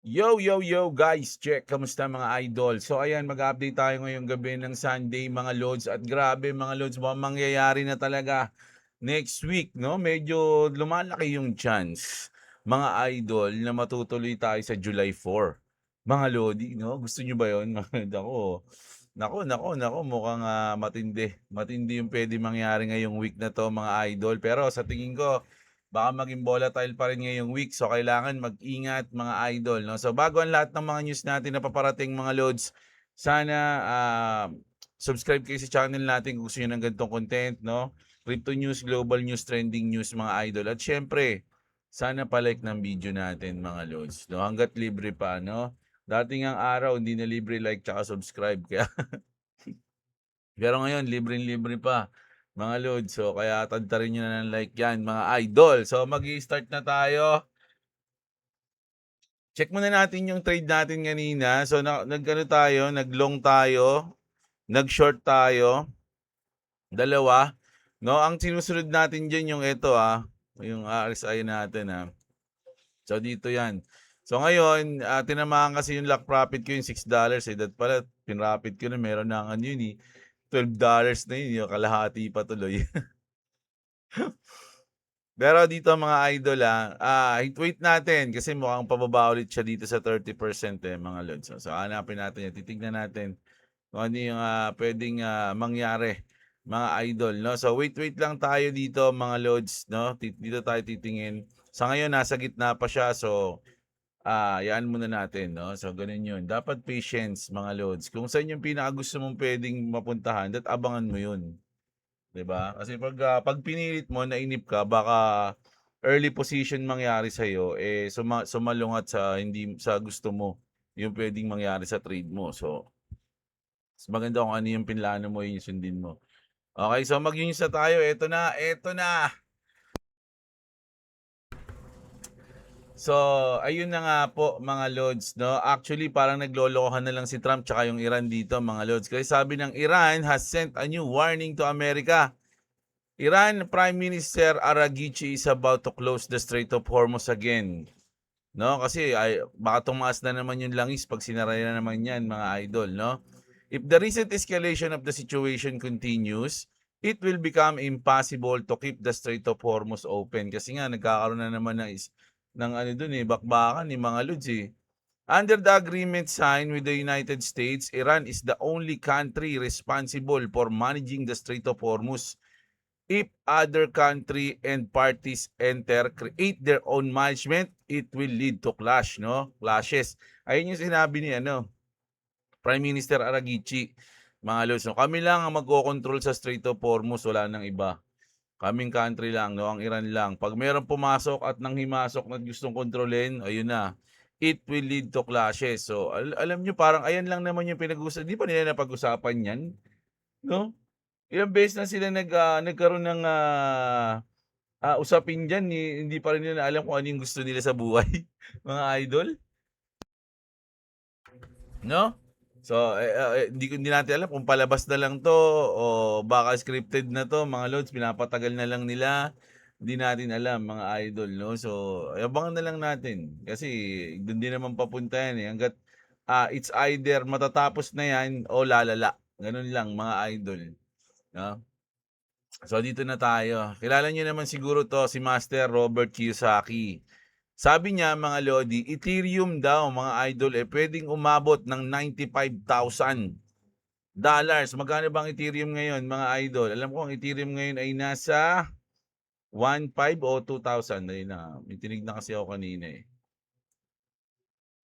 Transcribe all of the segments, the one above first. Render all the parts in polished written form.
Yo, yo, yo, guys, check. Kamusta mga idol? So ayan, mag-update tayo ngayong gabi ng Sunday mga lods. At grabe mga lods, mukhang mangyayari na talaga next week, no? Medyo lumalaki yung chance, mga idol, na matutuloy tayo sa July 4. Mga lodi, no? Gusto nyo ba yun? Nako, nako, mukhang matindi. Matindi yung pwede mangyari ngayong week na to, mga idol. Pero sa tingin ko, baka maging volatile pa rin ngayong week. So, kailangan mag-ingat mga idol. No? So, bago ang lahat ng mga news natin na paparating mga loads, sana subscribe kayo sa channel natin kung gusto nyo ng ganitong content. No? Crypto news, global news, trending news mga idol. At syempre, sana pa-like ng video natin mga loads. No? Hanggat libre pa. No? Dating ang araw, hindi na libre like tsaka subscribe. Kaya pero ngayon, libreng-libre pa, mga lods. So, kaya tadtarin nyo na ng like yan, mga idol. So, mag-i-start na tayo. Check muna natin yung trade natin kanina. So, nag-ano tayo, nag-long tayo, nag-short tayo, dalawa. No, ang sinusunod natin dyan yung ito yung RSI natin So, dito yan. So, ngayon, tinamaan kasi yung lock profit ko yung $6. That pala, pinrofit ko na meron na ang ano yun $12 na yun, yung kalahati pa tuloy. Pero dito mga idol wait natin kasi mukhang pababa ulit siya dito sa 30% mga lods. So hanapin natin yan, titignan natin kung ano yung pwedeng mangyari mga idol, no? So wait lang tayo dito mga lods, no? Dito tayo titingin. Sa ngayon nasa gitna pa siya, so yaan muna natin, no? So ganun yun. Dapat patience mga lods. Kung saan yung pinakagusto mong pwedeng mapuntahan, abangan mo yun. 'Di ba? Kasi pag pinilit mo, nainip ka, baka early position mangyari sa iyo sumalungat sa hindi sa gusto mo, yung pwedeng mangyari sa trade mo. So, mas maganda kung ano yung pinlano mo, yun yung sundin mo. Okay, so mag-news na tayo. Eto na. So, ayun na nga po mga lods, no? Actually, parang naglolokohan na lang si Trump tsaka yung Iran dito, mga lods. Kasi sabi ng Iran has sent a new warning to America. Iran Prime Minister Araghchi is about to close the Strait of Hormuz again. No, kasi baka tumaas na naman yung langis pag sinara na naman yan, mga idol, no? If the recent escalation of the situation continues, it will become impossible to keep the Strait of Hormuz open. Kasi nga, nagkakaroon na naman ng ano dun bakbakan ni mga lods Under the agreement signed with the United States, Iran is the only country responsible for managing the Strait of Hormuz. If other country and parties create their own management, it will lead to clashes. Ayun yung sinabi ni Prime Minister Araghchi, mga lods. No? Kami lang ang magkocontrol sa Strait of Hormuz, wala nang iba. Kaming country lang, no? Ang Iran lang. Pag mayroong pumasok at nang himasok na gustong kontrolin, ayun na. It will lead to clashes. So, alam nyo, parang ayan lang naman yung pinag-usapan. Di ba nila napag-usapan yan? No? Ilang beses na sila nagkaroon ng usapin diyan, hindi pa rin nila alam kung ano yung gusto nila sa buhay, mga idol, 'no? So, hindi natin alam kung palabas na lang 'to o baka scripted na 'to, mga lods, pinapatagal na lang nila. Hindi natin alam, mga idol, 'no? So, abangan na lang natin kasi do'n din naman papunta yan, hangga't it's either matatapos na yan o lalala, gano'n lang, mga idol, 'no? So dito na tayo. Kilala niyo naman siguro 'to, si Master Robert Kiyosaki. Sabi niya mga lodi, Ethereum daw mga idol puwedeng umabot ng $95,000. Magkano bang Ethereum ngayon mga idol? Alam ko ang Ethereum ngayon ay nasa 1,500 o 2,000. Ayun na, may tinignan kasi ako kanina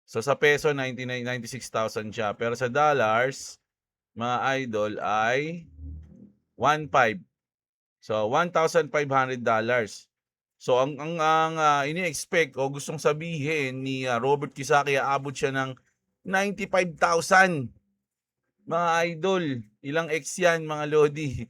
So sa peso 96,000 siya. Pero sa dollars, mga idol ay 1,500. So, $1,500. So, ang ini-expect o gustong sabihin ni Robert Kiyosaki, aabot siya ng 95,000. Mga idol, ilang X yan, mga lodi?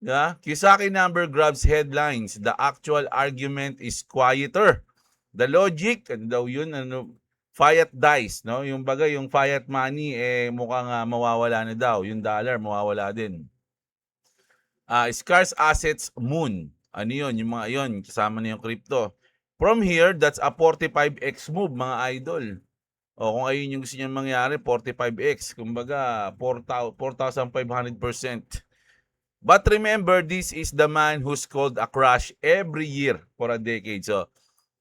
Yeah? Kiyosaki number grabs headlines. The actual argument is quieter. The logic, ano daw yun, fiat dies, no? Yung bagay, yung fiat money, mukhang mawawala na daw. Yung dollar, mawawala din. Scarce assets moon. Ano yun? Yung mga yun, kasama na yung crypto. From here, that's a 45x move, mga idol. O kung ayun yung gusto niyang mangyari, 45x. Kumbaga, 4,500%. But remember, this is the man who's called a crash every year for a decade. So,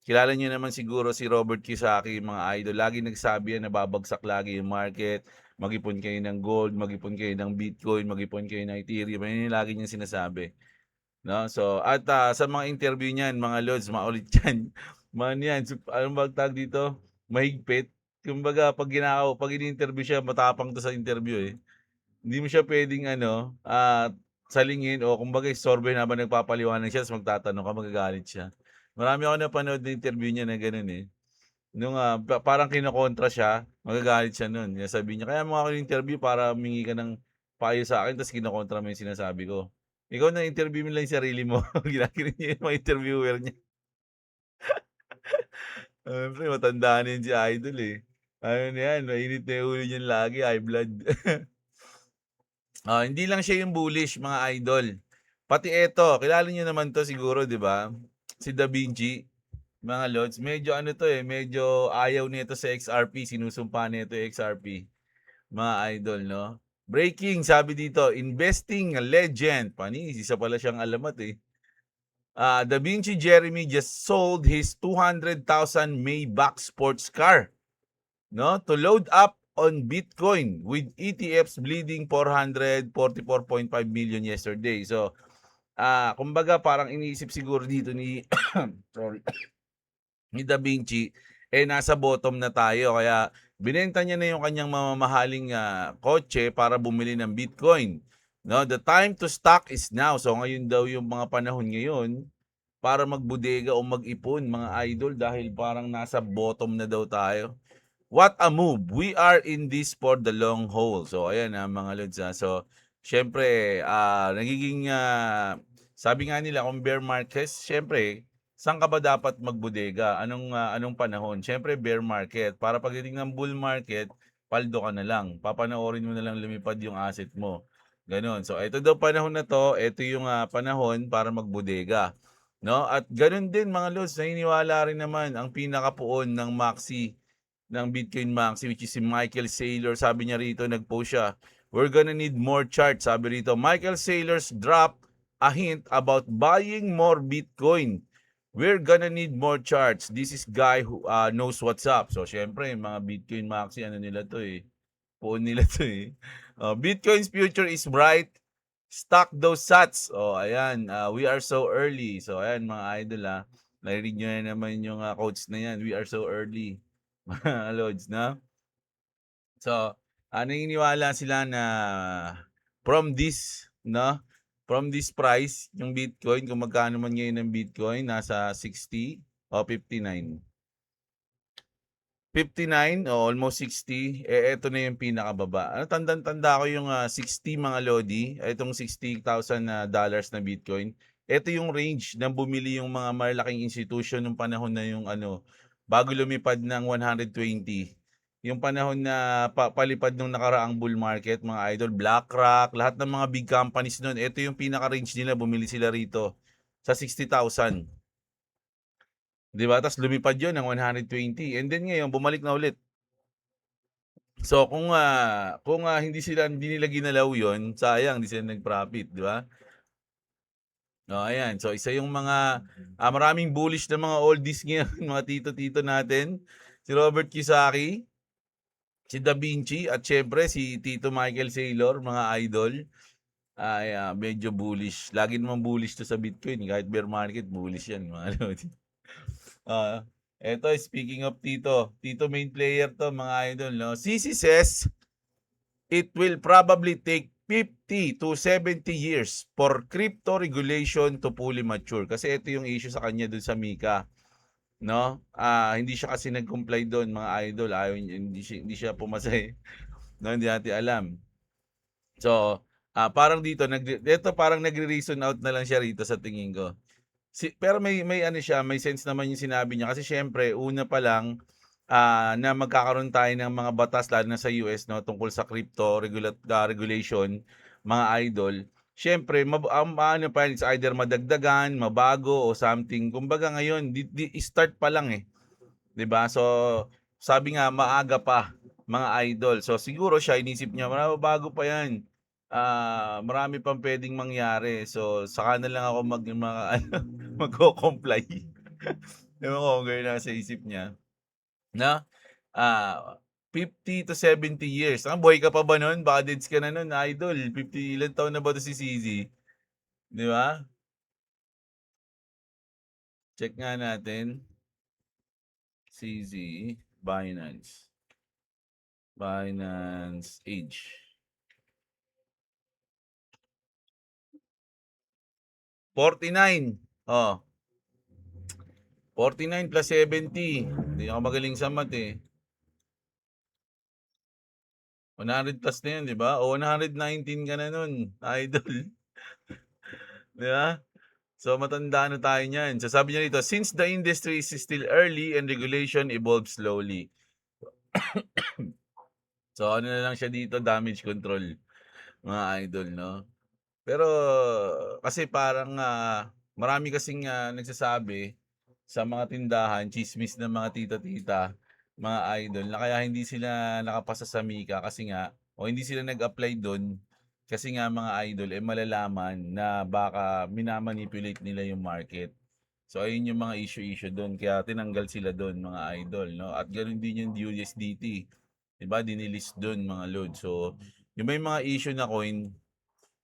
kilala niyo naman siguro si Robert Kiyosaki, mga idol. Lagi nagsabi yan na babagsak lagi yung market. Mag-ipon kayo ng gold, mag-ipon kayo ng Bitcoin, mag-ipon kayo ng Ethereum. Yan yung lagi niyang sinasabi. No? So, at sa mga interview niyan, mga lods, maulit yan. Man yan, anong magtag dito? Mahigpit. Kumbaga, pag in-interview siya, matapang to sa interview eh. Hindi mo siya pwedeng salingin o kumbaga istorbohin habang nagpapaliwanag siya tapos magtatanong ka, magagalit siya. Marami ako napanood na interview niya na gano'n eh. Nung parang kinokontra siya, magagalit siya nun. Kaya sabi niya, kaya mo ako interview para humingi ka ng payo sa akin tapos kinokontra mo yung sinasabi ko. Ikaw na interview mo lang yung sarili mo. Ginaganon niya yung mga interviewer niya. Siyempre, matanda na yun si Idol eh. Ano na yan, mainit na yung ulo niyan lagi, high blood. Hindi lang siya yung bullish, mga idol. Pati eto, kilala niyo naman 'to siguro, 'di ba? Si Da Vinci, mga lods, medyo ano 'to eh, medyo ayaw nito sa XRP, sinusumpa nito yung XRP, mga idol, no? Breaking, sabi dito, investing legend. Panis, isa pala siyang alamat eh. Da Vinci Jeremy just sold his 200,000 Maybach sports car, no, to load up on Bitcoin with ETFs bleeding 444.5 million yesterday. So, kumbaga parang iniisip siguro dito ni sorry, ni Da Vinci nasa bottom na tayo kaya binenta niya na yung kanyang mamamahaling kotse para bumili ng Bitcoin. No, the time to stock is now. So ngayon daw yung mga panahon ngayon para magbudega o mag-ipon, mga idol, dahil parang nasa bottom na daw tayo. What a move. We are in this for the long haul. So, ayan mga lods. So, syempre, nagiging, sabi nga nila, kung bear market, syempre, saan ka ba dapat magbudega? Anong panahon? Syempre, bear market. Para pagdating ng bull market, paldo ka na lang. Papanoorin mo na lang lumipad yung asset mo. Ganon. So, ito daw panahon na to, ito yung panahon para magbudega. No? At ganon din, mga lods, naniniwala rin naman ang pinakapuon ng Maxi ng Bitcoin Maxi, which is si Michael Saylor. Sabi niya rito, nag-post siya, we're gonna need more charts. Sabi rito, Michael Saylor's drop a hint about buying more Bitcoin. We're gonna need more charts. This is guy who knows what's up. So, syempre, mga Bitcoin Maxi, ano nila to eh. Puon nila to eh. Bitcoin's future is bright. Stock those sats. Ayan. We are so early. So, ayan, mga idol narinig nyo na naman yung quotes na yan. We are so early. Mga lods, no? So, naniniwala sila na from this, no? From this price, yung Bitcoin, kung magkano man ngayon ng Bitcoin, nasa 60 o 59. 59 o almost 60, eto na yung pinakababa. Tandang-tanda ko yung 60, mga lodi, itong $60,000 na Bitcoin. Ito yung range na bumili yung mga malaking institution nung panahon na yung bago lumipad ng 120. Yung panahon na palipad nung nakaraang bull market, mga idol, BlackRock, lahat ng mga big companies noon, ito yung pinaka-range nila, bumili sila rito sa 60,000. 'Di ba? Tapos lumipad 'yon ng 120 and then ngayon bumalik na ulit. So kung hindi nila ginalaw 'yon, sayang, hindi sila nag-profit, 'di ba? Ayan. So isa yung mga maraming bullish na mga oldies ngayon, mga tito-tito natin. Si Robert Kiyosaki, si Da Vinci, at syempre si Tito Michael Saylor, mga idol. Medyo bullish. Lagi naman bullish to sa Bitcoin, kahit bear market bullish 'yan, mga lodi. Eto, speaking of Tito main player to, mga idol, no? CC says it will probably take 50 to 70 years for crypto regulation to fully mature. Kasi ito yung issue sa kanya dun sa Mika, no? Hindi siya kasi nag-comply doon, mga idol. Hindi siya pumasay. No, hindi natin alam. So, parang dito parang nagre-reason out na lang siya rito sa tingin ko. Pero may ano siya, may sense naman yung sinabi niya kasi syempre una pa lang na magkakaroon tayo ng mga batas lalo na sa US, no, tungkol sa crypto regulation, mga idol. siyempre ang ano pa yan, it's either madagdagan, mabago o something. Kumbaga ngayon start pa lang, eh, 'di ba? So, sabi nga maaga pa, mga idol. So, siguro siya inisip niya mababago pa yan, marami pang puwedeng mangyari. So, saka na lang ako mga ano, magco-comply. Ewan ko kung gano'n nasa isip niya na, 50 to 70 years. Buhay ka pa ba nun? Baka deads ka na nun, idol. 50 ilang taon na ba 'to si CZ, 'di ba? Check nga natin, CZ, Binance age. 49. Oh, 49 plus 70. Hindi ako magaling sa math, eh. 100 plus na 'yun, 'di ba? O 119 ka na nun, idol, 'di ba? So, matanda na tayo niyan. So, sabi niya dito, since the industry is still early and regulation evolves slowly. So, ano na lang siya dito, damage control, mga idol, no? Pero kasi parang marami kasing nagsasabi sa mga tindahan, tsismis ng mga tita-tita, mga idol, na kaya hindi sila nakapasa sa Mika kasi nga, o hindi sila nag-apply doon kasi nga mga idol, malalaman na baka minamanipulate nila yung market. So, ayun yung mga issue-issue doon. Kaya tinanggal sila doon, mga idol, no? At ganoon din yung USDT. Diba? Dinilist doon, mga load. So, yung may mga issue na coin,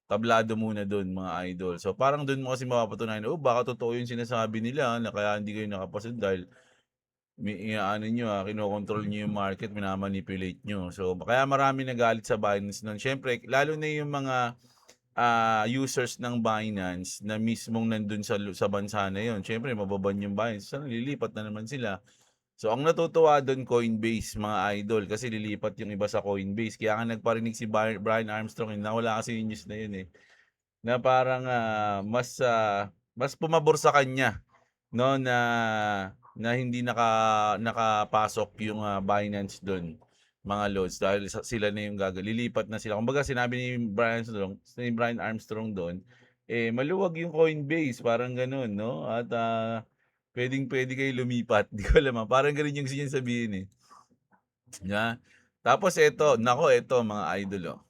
tablado muna doon, mga idol. So parang doon mo kasi mapapatunayan, oh baka totoo yung sinasabi nila na kaya hindi kayo nakapasok dahil ano nyo kinokontrol nyo yung market, minamanipulate nyo. So kaya marami nagalit sa Binance noon. Siyempre, lalo na yung mga users ng Binance na mismong nandun sa bansa na yun. Siyempre, mababan yung Binance. So, lilipat na naman sila. So, ang natutuwa doon, Coinbase, mga idol, kasi lilipat yung iba sa Coinbase. Kaya nga nagparinig si Brian Armstrong, nawala kasi yung news na yun, eh, na parang mas pumabor sa kanya, no, na hindi nakapasok yung Binance doon, mga loads, dahil sila na yung lilipat na sila. Kumbaga sinabi ni Brian Armstrong doon, eh maluwag yung Coinbase, parang ganoon, no? At pwedeng-pwede kayo lumipat. Di ko alam, parang ganun yung sabihin, eh. Yeah. Tapos eto mga idol, oh.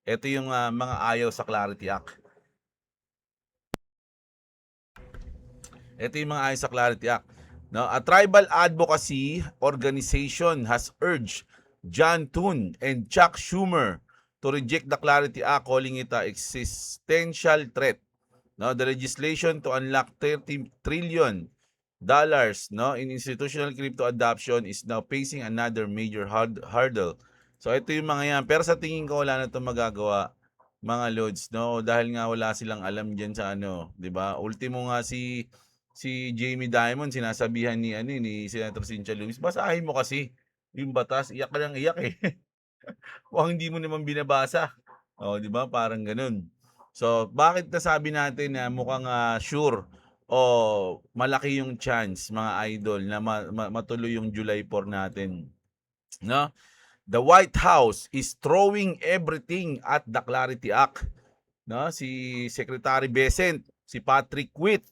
Ito yung mga ayaw sa Clarity Act. Ito yung mga ayon sa Clarity Act. No, a tribal advocacy organization has urged John Thune and Chuck Schumer to reject the Clarity Act, calling it a existential threat. No, the legislation to unlock $30 trillion no, in institutional crypto adoption is now facing another major hurdle. So ito yung mga yan. Pero sa tingin ko wala na itong magagawa, mga loads, no? Dahil nga wala silang alam diyan sa ano, 'di ba? Ultimo nga si Jamie Dimon sinasabihan ni Senator Cynthia Lummis, basahin mo kasi yung batas, iyak ka ng iyak, eh. Kung hindi mo naman binabasa. Oh, 'di ba? Parang ganoon. So, bakit nasabi natin na mukhang sure o malaki yung chance, mga idol, na matuloy yung July 4 natin, no? The White House is throwing everything at the Clarity Act, no? Si Secretary Bessent, si Patrick Witt,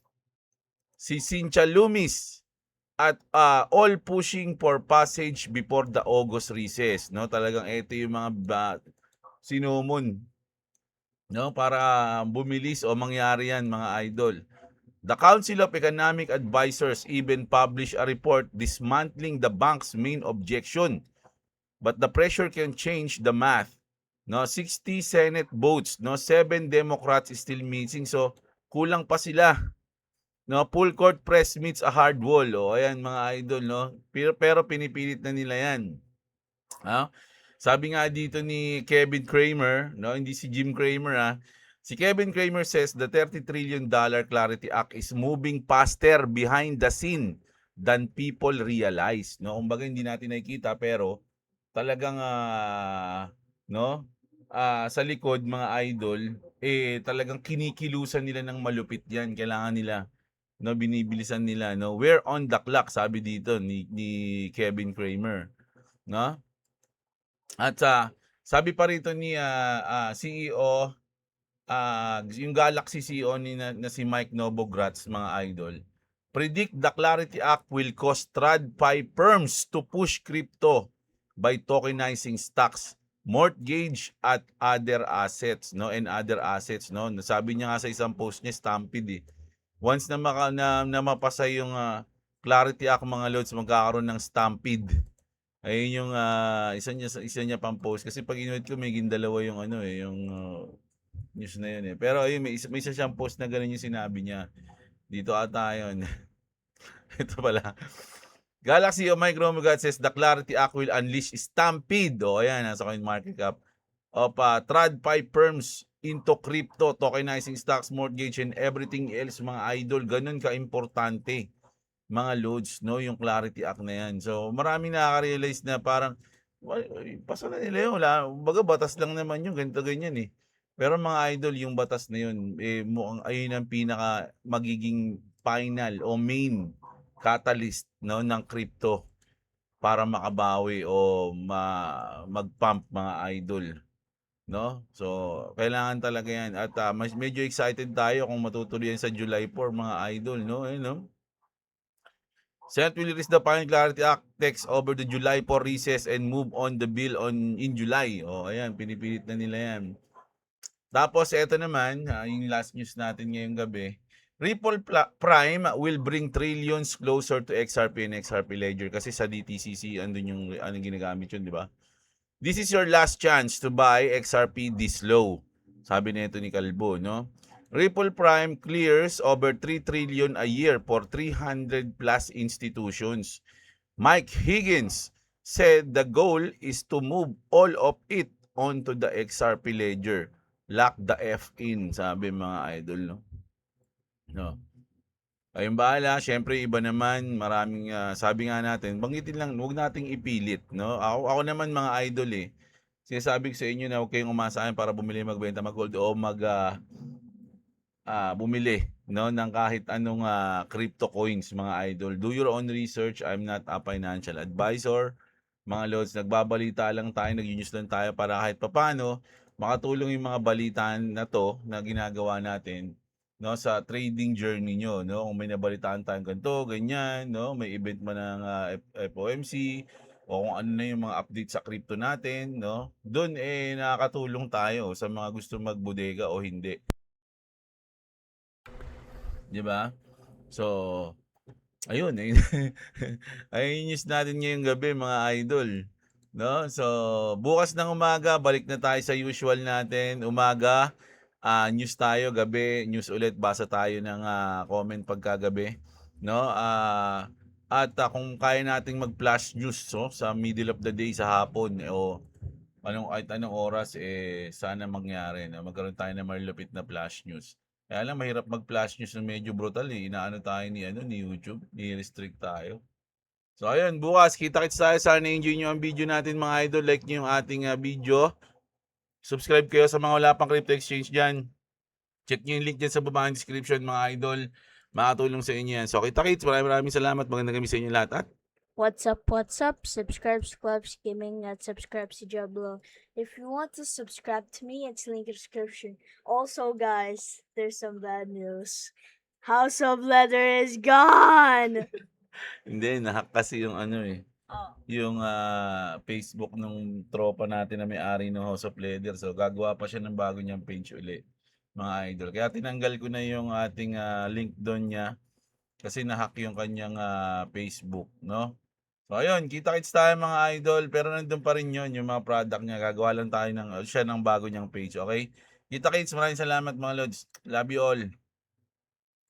si Cynthia Lummis, at all pushing for passage before the August recess, no? Talagang ito yung mga sinumon, no, para bumilis o mangyari yan, mga idol. The Council of Economic Advisors even published a report dismantling the bank's main objection. But the pressure can change the math. No, 60 Senate votes, no, 7 Democrats still missing. So, kulang pa sila. No, full court press meets a hard wall. O, ayan, mga idol, no. Pero pinipilit na nila 'yan. Sabi nga dito ni Kevin Kramer, no, hindi si Jim Cramer. Si Kevin Kramer says the $30 trillion Clarity Act is moving faster behind the scene than people realize. No, kumbaga hindi natin nakikita pero talagang no, sa likod, mga idol, talagang kinikilusan nila ng malupit 'yan. Kailangan nila, no, binibilisan nila, no. We're on the clock, sabi dito ni Kevin Kramer, no? At sabi pa rito ni CEO yung Galaxy CEO na si Mike Novogratz, mga idol, predict the Clarity Act will cause TradFi firms to push crypto by tokenizing stocks, mortgage at other assets, no, and other assets, no. Nasabi niya nga sa isang post niya, Stampede, once na mapasa yung Clarity Act, mga lods, magkakaroon ng Stampede. Ayun yung isa niya pang post, kasi pag inulit ko may gindalawa yung yung news na yun eh. Pero ayun, may isa siyang post na ganun yung sinabi niya. Dito ata yun. Ito pala. Galaxy of Mike Romugad says the Clarity Act will unleash stampede. O ayan, nasa CoinMarketCap. Of TradFi firms into crypto, tokenizing stocks, mortgage, and everything else, mga idol. Ganun ka-importante, mga loads, no, yung Clarity Act na yan. So, maraming nakaka-realize na parang, pasa na nila yun. Baga, batas lang naman yun. Ganito, ganyan eh. Pero mga idol, yung batas na yun, mukhang ayun ang pinaka magiging final o main catalyst, no, ng crypto para makabawi o mag-pump, mga idol, no? So, kailangan talaga yan. At medyo excited tayo kung matutuloy yan sa July 4, mga idol, no? Ayun, no? Senate will release the final Clarity Act text over the July 4 recess and move on the bill in July. O, ayan, pinipilit na nila yan. Tapos, eto naman, yung last news natin ngayong gabi. Ripple Prime will bring trillions closer to XRP and XRP Ledger, kasi sa DTCC andun yung ginagamit yun, di ba? This is your last chance to buy XRP this low, sabi nito ni Calvo, no? Ripple Prime clears over 3 trillion a year for 300 plus institutions. Mike Higgins said the goal is to move all of it onto the XRP Ledger. Lock the F in, sabi, mga idol, no? No. Ayun, bahala. Syempre, iba naman, maraming sabi nga natin, banggitin lang, huwag nating ipilit, no? Ako naman, mga idol eh. Sinasabi ko sa inyo na huwag kayong umasahan para bumili, magbenta, mag-gold o bumili, no, ng kahit anong crypto coins, mga idol. Do your own research. I'm not a financial advisor. Mga lods, nagbabalita lang tayo, nag-news lang tayo para kahit papano makatulong yung mga balitaan na to na ginagawa natin, no, sa trading journey nyo, no? Kung may nabalitaan tayong ganito, ganyan, no, may event man ng FOMC o kung ano na yung mga update sa crypto natin, no, doon nakakatulong tayo sa mga gusto magbodega o hindi, di ba? So, ayun eh. Ayun news natin ngayong gabi, mga idol, no? So, bukas ng umaga, balik na tayo sa usual natin. Umaga, news tayo, gabi, news ulit, basa tayo ng comment pagkagabi, no? At kung kaya nating mag-flash news, so, sa middle of the day, sa hapon, o anong oras, sana mangyari na magkaroon tayo ng malupit na flash news. Kaya lang, mahirap mag-flash news na medyo brutal eh. Inaano tayo ni YouTube, ni-restrict tayo. So ayun, bukas kita-kits tayo. Sana enjoy nyo ang video natin, mga idol. Like nyo yung ating video. Subscribe kayo sa mga wala pang crypto exchange dyan. Check nyo yung link dyan sa baba ng description, mga idol. Makatulong sa inyo yan. So kita-kits, maraming salamat. Magandang gabi sa inyo lahat. At What's up? Subscribe to Clubs Gaming at subscribe to Jablo. If you want to subscribe to me, it's link in the description. Also, guys, there's some bad news. House of Leather is gone! hindi, nahack kasi yung yung Facebook nung tropa natin na may-ari ng House of Leather. So gagawa pa siya ng bago niyang page uli, mga idol. Kaya tinanggal ko na yung ating link doon niya kasi nahack yung kanyang Facebook, no? So ayun, kita-kits tayo, mga idol, pero nandun pa rin yun, yung mga product niya. Gagawa lang tayo siya ng bago niyang page, okay? Kita-kits, maraming salamat, mga lods. Love you all.